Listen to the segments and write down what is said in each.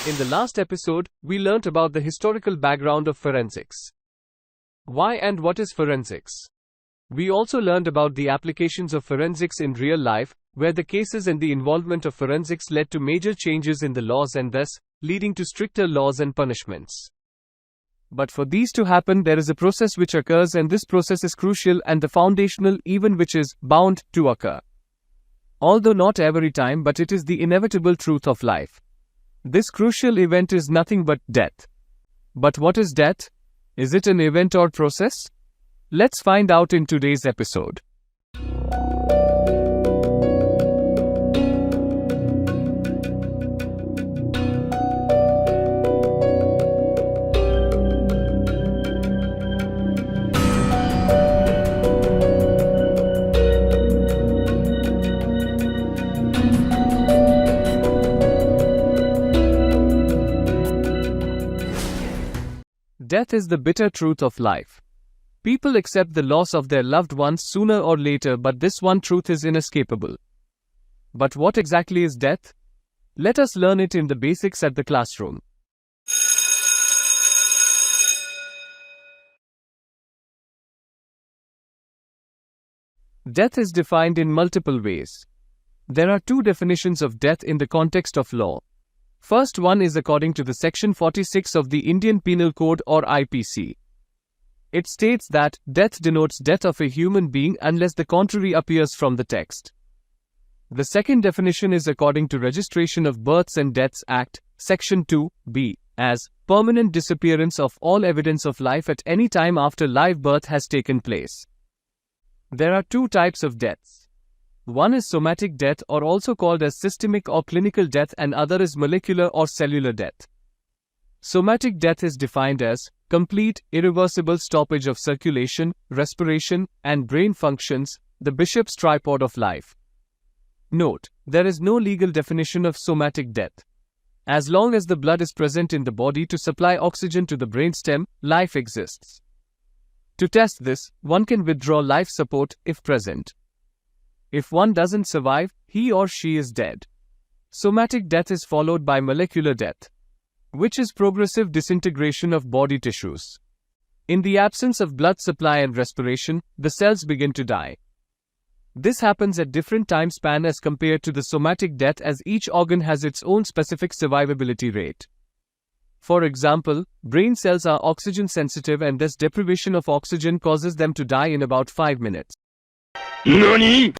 In the last episode, we learnt about the historical background of forensics. Why and what is forensics? We also learned about the applications of forensics in real life, where the cases and the involvement of forensics led to major changes in the laws and thus, leading to stricter laws and punishments. But for these to happen, there is a process which occurs, and this process is crucial and the foundational even which is bound to occur. Although not every time, but it is the inevitable truth of life. This crucial event is nothing but death. But what is death? Is it an event or process? Let's find out in today's episode. Death is the bitter truth of life. People accept the loss of their loved ones sooner or later, but this one truth is inescapable. But what exactly is death? Let us learn it in the basics at the classroom. Death is defined in multiple ways. There are two definitions of death in the context of law. First one is according to the Section 46 of the Indian Penal Code or IPC. It states that death denotes death of a human being unless the contrary appears from the text. The second definition is according to Registration of Births and Deaths Act, Section 2(b), as permanent disappearance of all evidence of life at any time after live birth has taken place. There are two types of deaths. One is somatic death, or also called as systemic or clinical death, and other is molecular or cellular death. Somatic death is defined as complete, irreversible stoppage of circulation, respiration, and brain functions, the bishop's tripod of life. Note, there is no legal definition of somatic death. As long as the blood is present in the body to supply oxygen to the brainstem, life exists. To test this, one can withdraw life support if present. If one doesn't survive, he or she is dead. Somatic death is followed by molecular death, which is progressive disintegration of body tissues. In the absence of blood supply and respiration, the cells begin to die. This happens at different time span as compared to the somatic death, as each organ has its own specific survivability rate. For example, brain cells are oxygen sensitive, and thus deprivation of oxygen causes them to die in about 5 minutes. NANI?!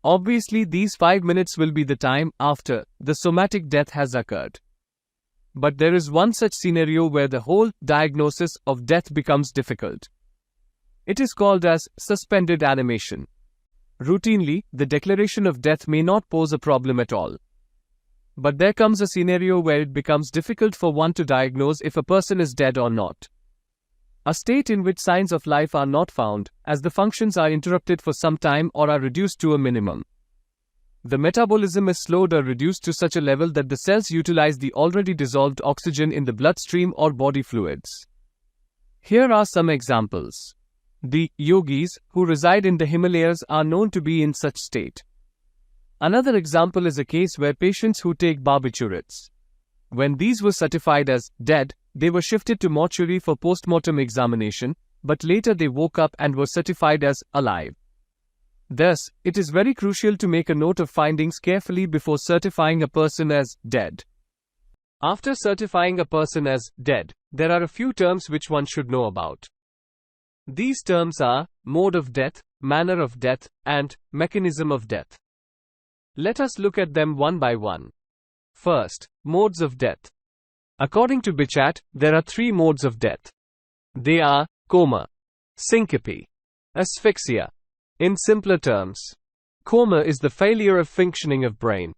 Obviously, these 5 minutes will be the time after the somatic death has occurred. But there is one such scenario where the whole diagnosis of death becomes difficult. It is called as suspended animation. Routinely, the declaration of death may not pose a problem at all. But there comes a scenario where it becomes difficult for one to diagnose if a person is dead or not. A state in which signs of life are not found, as the functions are interrupted for some time or are reduced to a minimum. The metabolism is slowed or reduced to such a level that the cells utilize the already dissolved oxygen in the bloodstream or body fluids. Here are some examples. The yogis who reside in the Himalayas are known to be in such state. Another example is a case where patients who take barbiturates. When these were certified as dead, they were shifted to mortuary for post-mortem examination, but later they woke up and were certified as alive. Thus, it is very crucial to make a note of findings carefully before certifying a person as dead. After certifying a person as dead, there are a few terms which one should know about. These terms are mode of death, manner of death, and mechanism of death. Let us look at them one by one. First, modes of death. According to Bichat, there are 3 modes of death. They are coma, syncope, asphyxia. In simpler terms, coma is the failure of functioning of brain.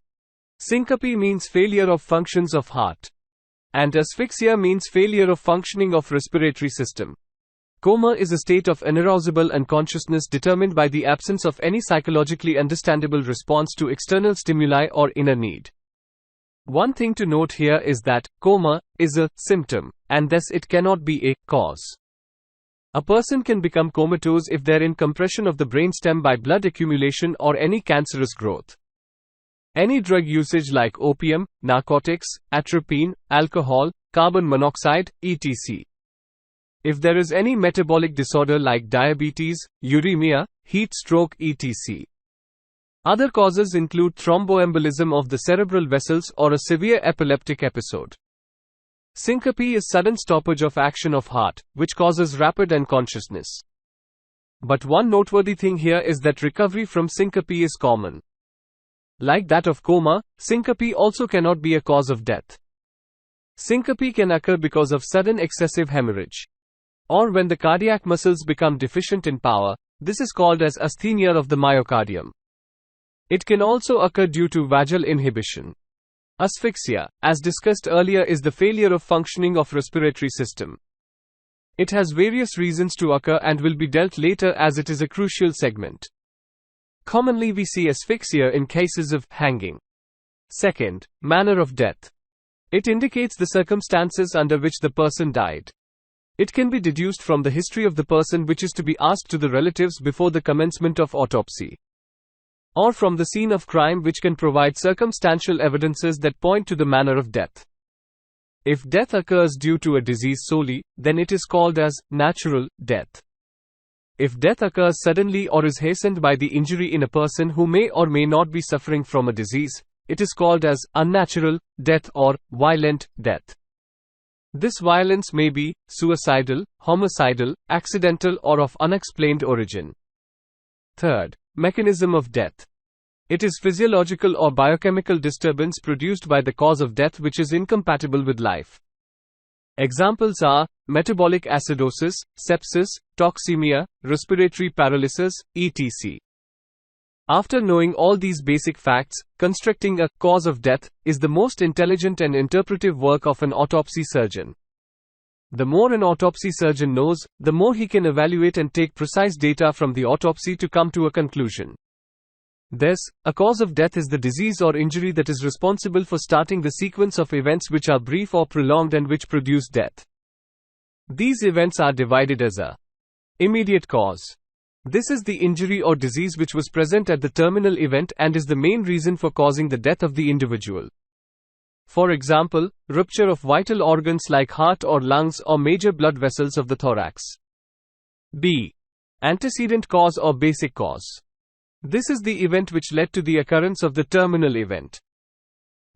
Syncope means failure of functions of heart. And asphyxia means failure of functioning of respiratory system. Coma is a state of unarousable unconsciousness determined by the absence of any psychologically understandable response to external stimuli or inner need. One thing to note here is that coma is a symptom, and thus it cannot be a cause. A person can become comatose if they're in compression of the brainstem by blood accumulation or any cancerous growth. Any drug usage like opium, narcotics, atropine, alcohol, carbon monoxide, etc. If there is any metabolic disorder like diabetes, uremia, heat stroke, etc. Other causes include thromboembolism of the cerebral vessels or a severe epileptic episode. Syncope is sudden stoppage of action of heart, which causes rapid unconsciousness. But one noteworthy thing here is that recovery from syncope is common. Like that of coma, syncope also cannot be a cause of death. Syncope can occur because of sudden excessive hemorrhage, or when the cardiac muscles become deficient in power. This is called as asthenia of the myocardium. It can also occur due to vagal inhibition. Asphyxia, as discussed earlier, is the failure of functioning of respiratory system. It has various reasons to occur and will be dealt later as it is a crucial segment. Commonly we see asphyxia in cases of hanging. Second, manner of death. It indicates the circumstances under which the person died. It can be deduced from the history of the person, which is to be asked to the relatives before the commencement of autopsy, or from the scene of crime, which can provide circumstantial evidences that point to the manner of death. If death occurs due to a disease solely, then it is called as natural death. If death occurs suddenly or is hastened by the injury in a person who may or may not be suffering from a disease, it is called as unnatural death or violent death. This violence may be suicidal, homicidal, accidental, or of unexplained origin. Third, mechanism of death. It is physiological or biochemical disturbance produced by the cause of death which is incompatible with life. Examples are metabolic acidosis, sepsis, toxemia, respiratory paralysis, etc. After knowing all these basic facts, constructing a cause of death is the most intelligent and interpretive work of an autopsy surgeon. The more an autopsy surgeon knows, the more he can evaluate and take precise data from the autopsy to come to a conclusion. Thus, a cause of death is the disease or injury that is responsible for starting the sequence of events which are brief or prolonged and which produce death. These events are divided as a immediate cause. This is the injury or disease which was present at the terminal event and is the main reason for causing the death of the individual. For example, rupture of vital organs like heart or lungs or major blood vessels of the thorax. B. Antecedent cause or basic cause. This is the event which led to the occurrence of the terminal event.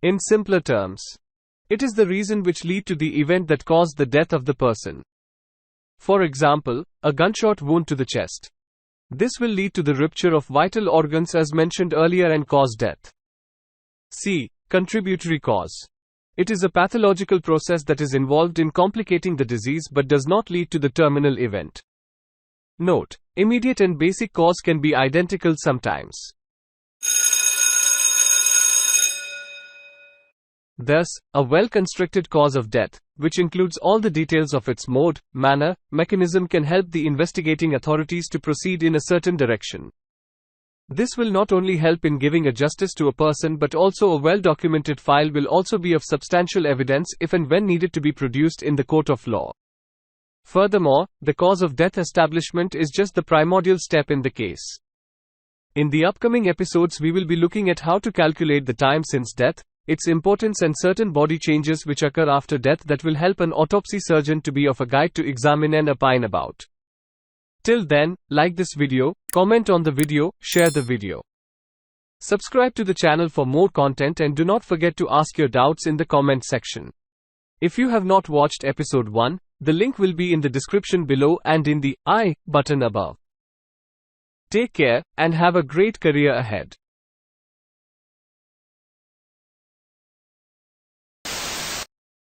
In simpler terms, it is the reason which led to the event that caused the death of the person. For example, a gunshot wound to the chest. This will lead to the rupture of vital organs as mentioned earlier and cause death. C. Contributory cause. It is a pathological process that is involved in complicating the disease but does not lead to the terminal event. Note: immediate and basic cause can be identical sometimes. Thus, a well-constructed cause of death, which includes all the details of its mode, manner, mechanism, can help the investigating authorities to proceed in a certain direction. This will not only help in giving a justice to a person, but also a well-documented file will also be of substantial evidence if and when needed to be produced in the court of law. Furthermore, the cause of death establishment is just the primordial step in the case. In the upcoming episodes we will be looking at how to calculate the time since death, its importance and certain body changes which occur after death that will help an autopsy surgeon to be of a guide to examine and opine about. Till then, like this video, comment on the video, share the video. Subscribe to the channel for more content and do not forget to ask your doubts in the comment section. If you have not watched episode 1, the link will be in the description below and in the I button above. Take care, and have a great career ahead.